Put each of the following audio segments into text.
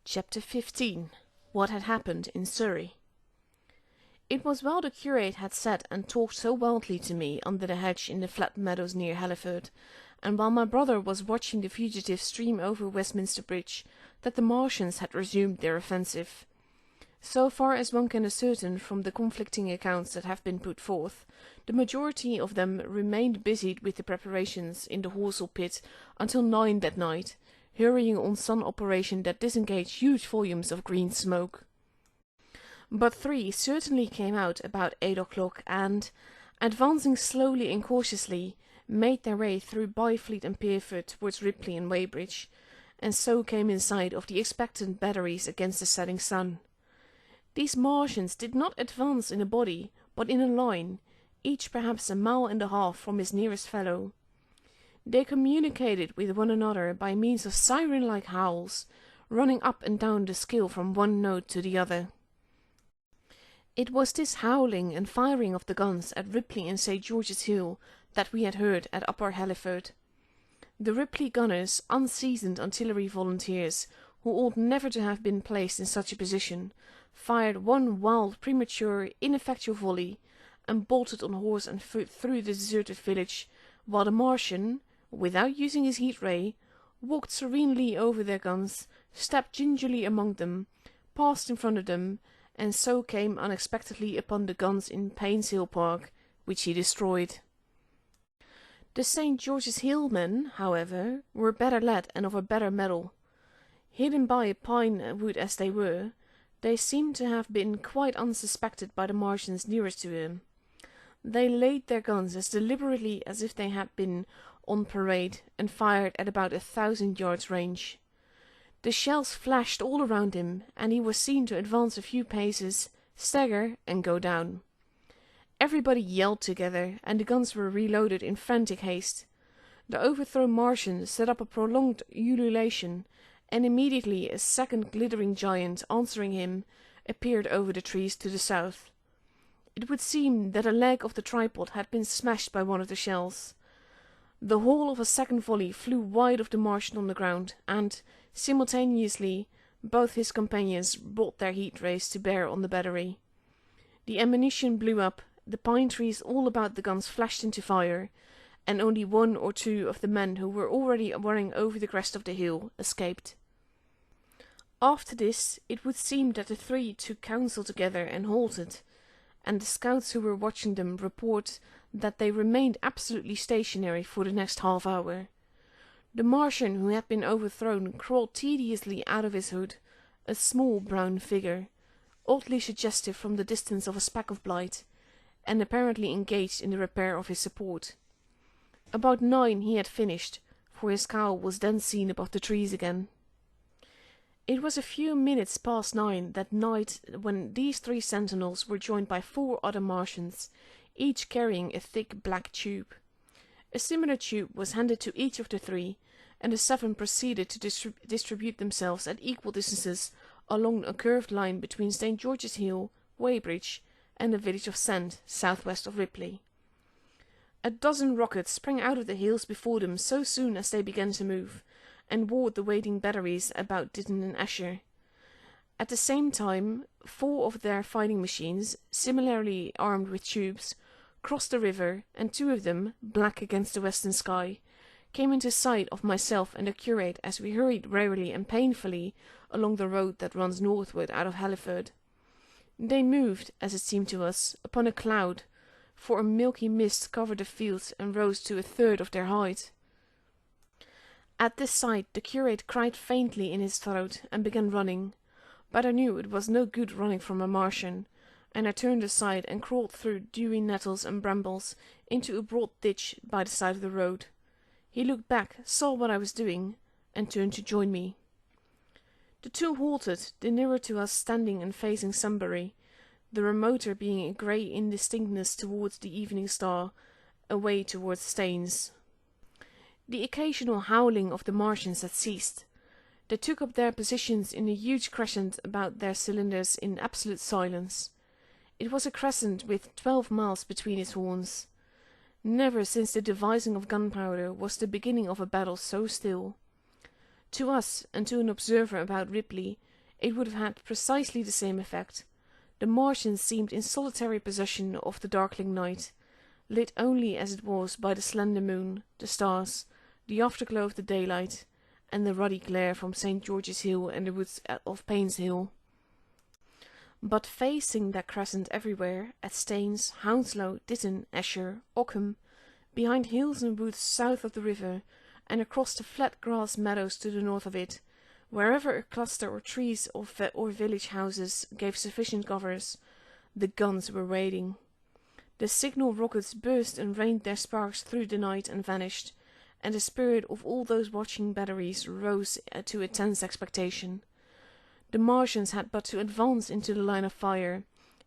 Chapter 15. What had happened in Surrey. It was well the curate had sat and talked so wildly to me under the hedge in the flat meadows near Halliford, and while my brother was watching the fugitives stream over Westminster Bridge, that the Martians had resumed their offensive. So far as one can ascertain from the conflicting accounts that have been put forth, the majority of them remained busied with the preparations in the Horsell pit until 9 that night, hurrying on some operation that disengaged huge volumes of green smoke. But 3 certainly came out about 8 o'clock and, advancing slowly and cautiously, made their way through Byfleet and Pierford towards Ripley and Weybridge, and so came in sight of the expectant batteries against the setting sun. These Martians did not advance in a body, but in a line, each perhaps a mile and a half from his nearest fellow. They communicated with one another by means of siren-like howls, running up and down the scale from one note to the other. It was this howling and firing of the guns at Ripley and St. George's Hill that we had heard at Upper Halliford. The Ripley gunners, unseasoned artillery volunteers, who ought never to have been placed in such a position, fired one wild, premature, ineffectual volley, and bolted on horse and foot through the deserted village, while the Martian, without using his heat ray, walked serenely over their guns, stepped gingerly among them, passed in front of them, and so came unexpectedly upon the guns in Payne's Hill Park, which he destroyed. The St. George's Hill men, however, were better led and of a better mettle. Hidden by a pine wood as they were, they seemed to have been quite unsuspected by the Martians nearest to him. They laid their guns as deliberately as if they had been on parade, and fired at about 1,000 yards range. The shells flashed all around him, and he was seen to advance a few paces, stagger, and go down. Everybody yelled together, and the guns were reloaded in frantic haste. The overthrown Martian set up a prolonged ululation, and immediately a second glittering giant, answering him, appeared over the trees to the south. It would seem that a leg of the tripod had been smashed by one of the shells. The whole of a second volley flew wide of the Martian on the ground, and, simultaneously, both his companions brought their heat rays to bear on the battery. The ammunition blew up, the pine trees all about the guns flashed into fire, and only 1 or 2 of the men who were already running over the crest of the hill escaped. After this, it would seem that the 3 took counsel together and halted, and the scouts who were watching them report that they remained absolutely stationary for the next half-hour. The Martian who had been overthrown crawled tediously out of his hood, a small brown figure, oddly suggestive from the distance of a speck of blight, and apparently engaged in the repair of his support. About 9 he had finished, for his cowl was then seen above the trees again. It was a few minutes past 9 that night when these 3 sentinels were joined by 4 other Martians, each carrying a thick black tube. A similar tube was handed to each of the 3, and the 7 proceeded to distribute themselves at equal distances along a curved line between St. George's Hill, Weybridge, and the village of Sand, southwest of Ripley. A dozen rockets sprang out of the hills before them so soon as they began to move, and warred the waiting batteries about Ditton and Esher. At the same time, 4 of their fighting machines, similarly armed with tubes, crossed the river, and 2 of them, black against the western sky, came into sight of myself and the curate as we hurried wearily and painfully along the road that runs northward out of Halliford. They moved, as it seemed to us, upon a cloud, for a milky mist covered the fields and rose to 1/3 of their height. At this sight the curate cried faintly in his throat and began running, but I knew it was no good running from a Martian, and I turned aside and crawled through dewy nettles and brambles into a broad ditch by the side of the road. He looked back, saw what I was doing, and turned to join me. The 2 halted, the nearer to us standing and facing Sunbury, the remoter being a grey indistinctness towards the evening star, away towards Staines. The occasional howling of the Martians had ceased. They took up their positions in a huge crescent about their cylinders in absolute silence. It was a crescent with 12 miles between its horns. Never since the devising of gunpowder was the beginning of a battle so still. To us, and to an observer about Ripley, it would have had precisely the same effect. The Martians seemed in solitary possession of the darkling night, lit only as it was by the slender moon, the stars, the afterglow of the daylight, and the ruddy glare from St. George's Hill and the woods of Payne's Hill. But facing that crescent everywhere, at Staines, Hounslow, Ditton, Esher, Ockham, behind hills and woods south of the river, and across the flat grass meadows to the north of it, wherever a cluster of trees or village houses gave sufficient covers, the guns were waiting. The signal rockets burst and rained their sparks through the night and vanished, and the spirit of all those watching batteries rose to a tense expectation. The Martians had but to advance into the line of fire,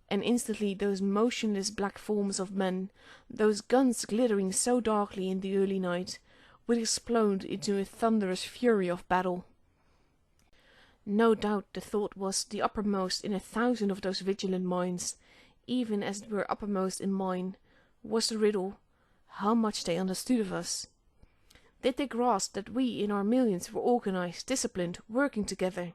and instantly those motionless black forms of men, those guns glittering so darkly in the early night, would explode into a thunderous fury of battle. No doubt the thought was the uppermost in 1,000 of those vigilant minds, even as it were uppermost in mine, was the riddle, how much they understood of us. Did they grasp that we in our millions were organized, disciplined, working together?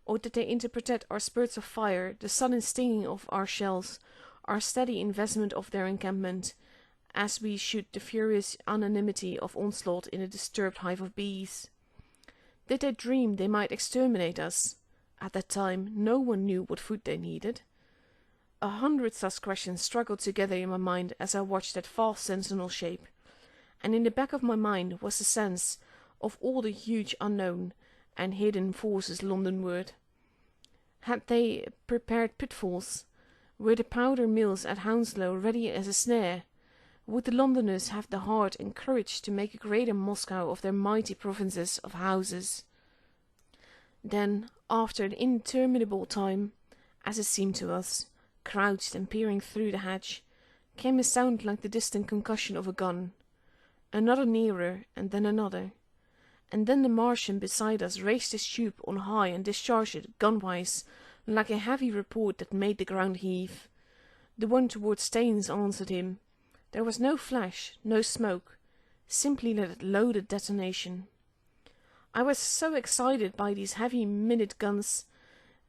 Or did they interpret our spurts of fire, the sudden stinging of our shells, our steady investment of their encampment, as we should the furious unanimity of onslaught in a disturbed hive of bees? Did they dream they might exterminate us? At that time no one knew what food they needed. 100 such questions struggled together in my mind as I watched that vast sentinel shape, and in the back of my mind was the sense of all the huge unknown and hidden forces Londonward. Had they prepared pitfalls? Were the powder mills at Hounslow ready as a snare? Would the Londoners have the heart and courage to make a greater Moscow of their mighty provinces of houses? Then, after an interminable time, as it seemed to us, crouched and peering through the hedge, came a sound like the distant concussion of a gun. Another nearer, and then another. And then the Martian beside us raised his tube on high and discharged it, gunwise, like a heavy report that made the ground heave. The one towards Staines answered him. There was no flash, no smoke, simply that loaded detonation. I was so excited by these heavy minute guns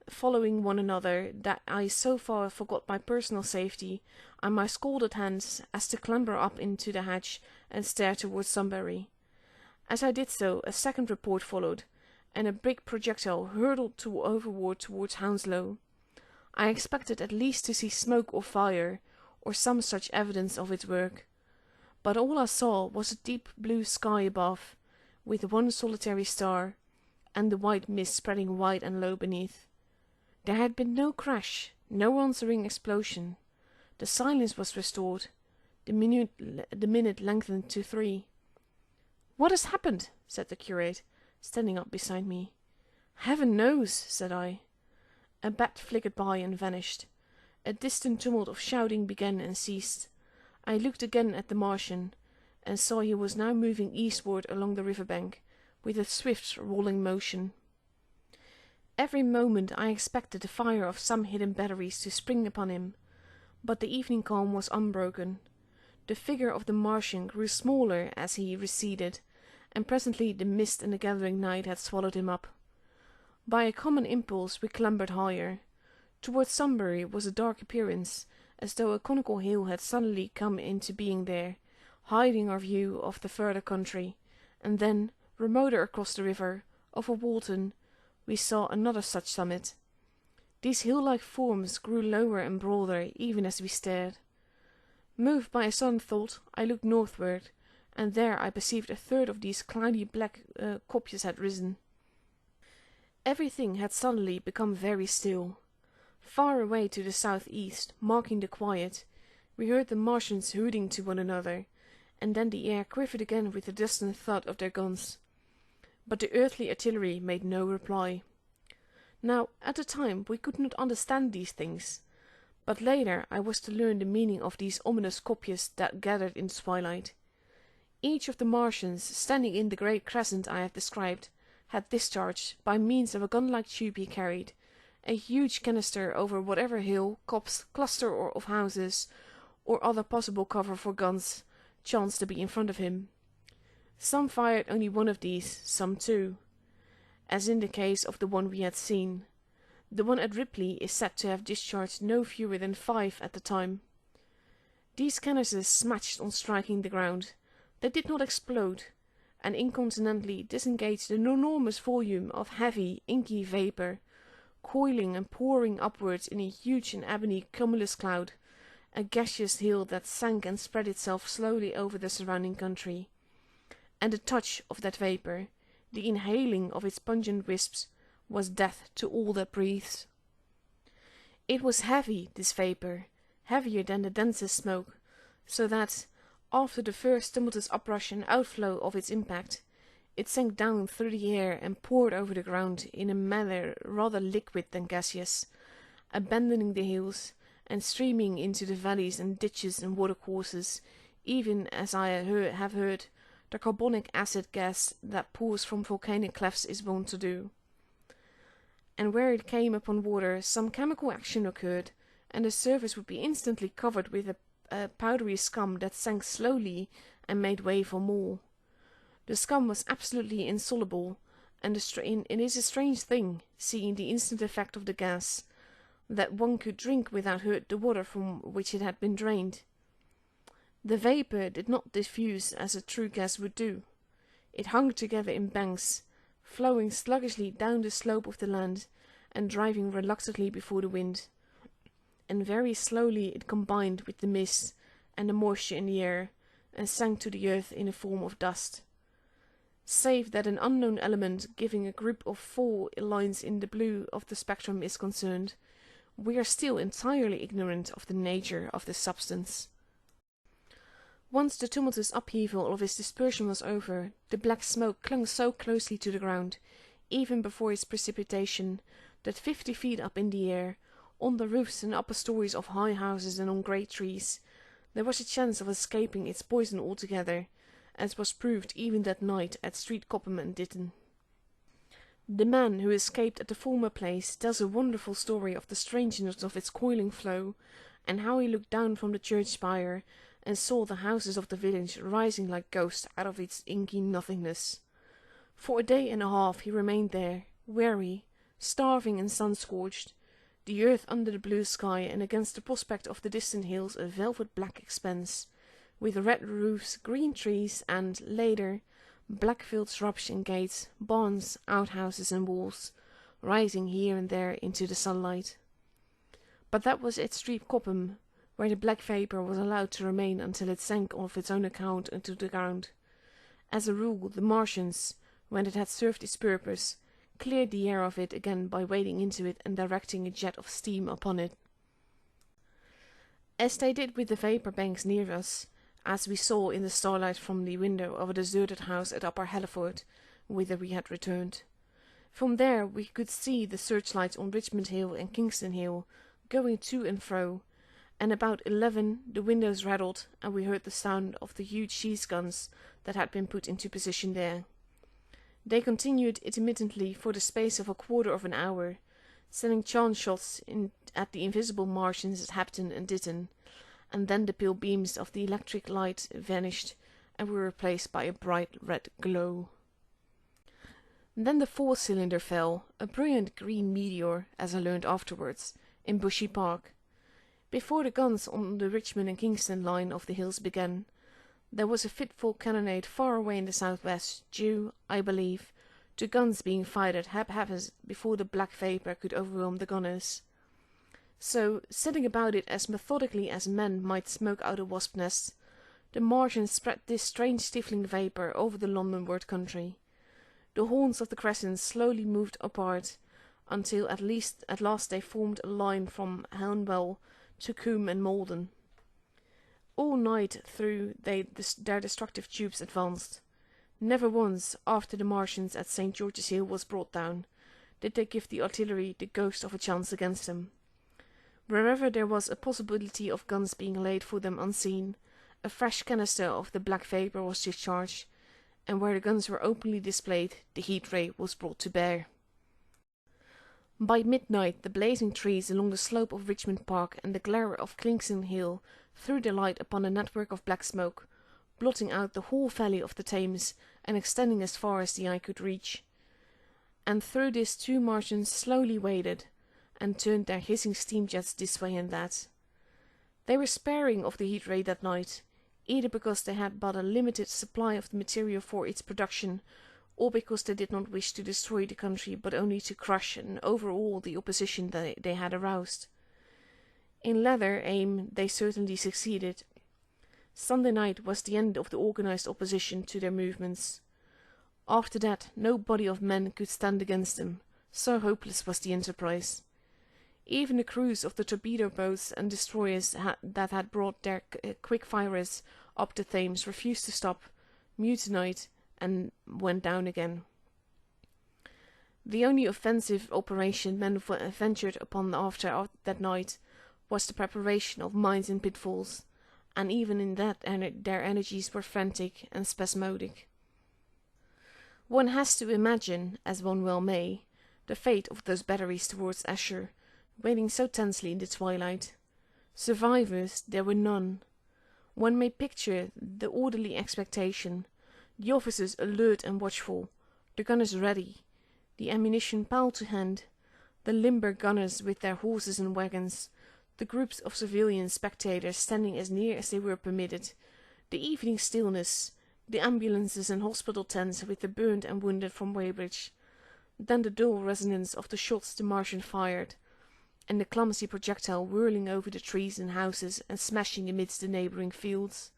following one another that I so far forgot my personal safety and my scalded hands as to clamber up into the hedge and stare towards Sunbury. As I did so, a second report followed, and a big projectile hurtled overboard towards Hounslow. I expected at least to see smoke or fire, or some such evidence of its work, but all I saw was a deep blue sky above, with one solitary star, and the white mist spreading wide and low beneath. There had been no crash, no answering explosion. The silence was restored. The minute lengthened to 3. "What has happened?" said the curate, standing up beside me. "Heaven knows," said I. A bat flickered by and vanished. A distant tumult of shouting began and ceased. I looked again at the Martian, and saw he was now moving eastward along the river bank, with a swift rolling motion. Every moment I expected the fire of some hidden batteries to spring upon him, but the evening calm was unbroken. The figure of the Martian grew smaller as he receded, and presently the mist and the gathering night had swallowed him up. By a common impulse we clambered higher. Towards Sunbury was a dark appearance, as though a conical hill had suddenly come into being there, hiding our view of the further country, and then, remoter across the river, over Walton, we saw another such summit. These hill-like forms grew lower and broader even as we stared. Moved by a sudden thought, I looked northward, and there I perceived a third of these cloudy black kopjes had risen. Everything had suddenly become very still. Far away to the southeast, marking the quiet, we heard the Martians hooting to one another, and then the air quivered again with the distant thud of their guns. But the earthly artillery made no reply. Now, at the time we could not understand these things, but later I was to learn the meaning of these ominous kopjes that gathered in the twilight. Each of the Martians, standing in the great crescent I have described, had discharged, by means of a gun-like tube he carried, a huge canister over whatever hill, copse, cluster or of houses, or other possible cover for guns, chanced to be in front of him. Some fired only one of these, some 2, as in the case of the one we had seen, The one at Ripley is said to have discharged no fewer than 5 at the time. These canisters smashed on striking the ground. They did not explode, and incontinently disengaged an enormous volume of heavy, inky vapour, coiling and pouring upwards in a huge and ebony cumulus cloud, a gaseous hill that sank and spread itself slowly over the surrounding country. And the touch of that vapour, the inhaling of its pungent wisps, was death to all that breathes. It was heavy, this vapour, heavier than the densest smoke, so that, after the first tumultuous uprush and outflow of its impact, it sank down through the air and poured over the ground in a manner rather liquid than gaseous, abandoning the hills, and streaming into the valleys and ditches and watercourses, even as I have heard the carbonic acid gas that pours from volcanic clefts is wont to do. And where it came upon water, some chemical action occurred, and the surface would be instantly covered with a powdery scum that sank slowly and made way for more. The scum was absolutely insoluble, and it is a strange thing, seeing the instant effect of the gas, that one could drink without hurt the water from which it had been drained. The vapour did not diffuse as a true gas would do. It hung together in banks, flowing sluggishly down the slope of the land, and driving reluctantly before the wind. And very slowly it combined with the mist and the moisture in the air, and sank to the earth in the form of dust. Save that an unknown element giving a group of 4 lines in the blue of the spectrum is concerned, we are still entirely ignorant of the nature of this substance. Once the tumultuous upheaval of its dispersion was over, the black smoke clung so closely to the ground, even before its precipitation, that 50 feet up in the air, on the roofs and upper stories of high houses and on great trees, there was a chance of escaping its poison altogether, as was proved even that night at Street Cobham and Ditton. The man who escaped at the former place tells a wonderful story of the strangeness of its coiling flow, and how he looked down from the church spire and saw the houses of the village rising like ghosts out of its inky nothingness. For a day and a half he remained there, weary, starving and sun-scorched, the earth under the blue sky, and against the prospect of the distant hills a velvet black expanse, with red roofs, green trees, and, later, black-filled shrubs and gates, barns, outhouses and walls, rising here and there into the sunlight. But that was at Street Cobham, where the black vapour was allowed to remain until it sank of its own account into the ground. As a rule, the Martians, when it had served its purpose, cleared the air of it again by wading into it and directing a jet of steam upon it. As they did with the vapour banks near us, as we saw in the starlight from the window of a deserted house at Upper Halliford, whither we had returned. From there we could see the searchlights on Richmond Hill and Kingston Hill, going to and fro, and about 11 the windows rattled, and we heard the sound of the huge sheath guns that had been put into position there. They continued intermittently for the space of a quarter of an hour, sending chance shots at the invisible Martians at Hepton and Ditton, and then the pale beams of the electric light vanished, and were replaced by a bright red glow. Then the 4-cylinder fell, a brilliant green meteor, as I learned afterwards, in Bushy Park. Before the guns on the Richmond and Kingston line of the hills began, there was a fitful cannonade far away in the southwest, due, I believe, to guns being fired at haphazard before the black vapour could overwhelm the gunners. So, setting about it as methodically as men might smoke out a wasp nest, the Martians spread this strange stifling vapour over the Londonward country. The horns of the crescent slowly moved apart, until at last they formed a line from Hanwell to Coombe and Malden. All night through their destructive tubes advanced. Never once, after the Martians at St. George's Hill was brought down, did they give the artillery the ghost of a chance against them. Wherever there was a possibility of guns being laid for them unseen, a fresh canister of the black vapour was discharged, and where the guns were openly displayed, the heat ray was brought to bear. By midnight the blazing trees along the slope of Richmond Park and the glare of Kingston Hill threw their light upon a network of black smoke, blotting out the whole valley of the Thames and extending as far as the eye could reach. And through this 2 Martians slowly waded, and turned their hissing steam jets this way and that. They were sparing of the heat ray that night, either because they had but a limited supply of the material for its production, or because they did not wish to destroy the country, but only to crush and overawe the opposition they had aroused. In latter aim they certainly succeeded. Sunday night was the end of the organized opposition to their movements. After that no body of men could stand against them, so hopeless was the enterprise. Even the crews of the torpedo boats and destroyers that had brought their quick-firers up the Thames refused to stop, mutinied, and went down again. The only offensive operation men ventured upon after that night was the preparation of mines and pitfalls, and even in that their energies were frantic and spasmodic. One has to imagine, as one well may, the fate of those batteries towards Esher, waiting so tensely in the twilight. Survivors there were none. One may picture the orderly expectation, the officers alert and watchful, the gunners ready, the ammunition piled to hand, the limber gunners with their horses and wagons, the groups of civilian spectators standing as near as they were permitted, the evening stillness, the ambulances and hospital tents with the burned and wounded from Weybridge, then the dull resonance of the shots the Martian fired, and the clumsy projectile whirling over the trees and houses and smashing amidst the neighbouring fields.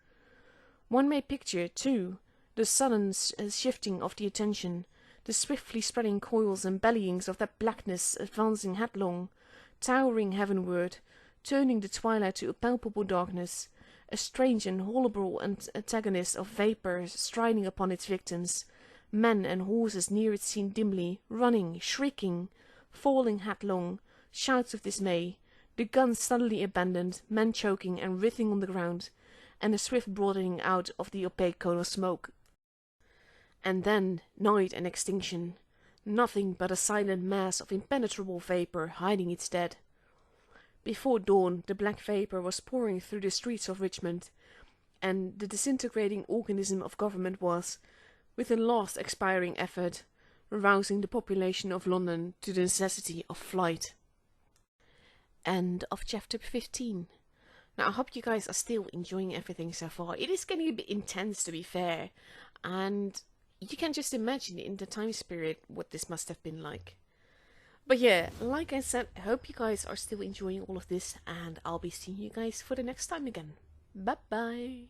One may picture, too, the sudden shifting of the attention, the swiftly spreading coils and bellyings of that blackness advancing headlong, towering heavenward, turning the twilight to a palpable darkness, a strange and horrible antagonist of vapour striding upon its victims, men and horses near it seen dimly, running, shrieking, falling headlong, shouts of dismay, the guns suddenly abandoned, men choking and writhing on the ground, and a swift broadening out of the opaque cone of smoke. And then night and extinction, nothing but a silent mass of impenetrable vapour hiding its dead. Before dawn the black vapour was pouring through the streets of Richmond, and the disintegrating organism of government was, with a last expiring effort, rousing the population of London to the necessity of flight. End of chapter 15. Now I hope you guys are still enjoying everything so far. It is getting a bit intense, to be fair, and you can just imagine in the time spirit what this must have been like. But yeah, like I said, I hope you guys are still enjoying all of this, and I'll be seeing you guys for the next time again. Bye bye!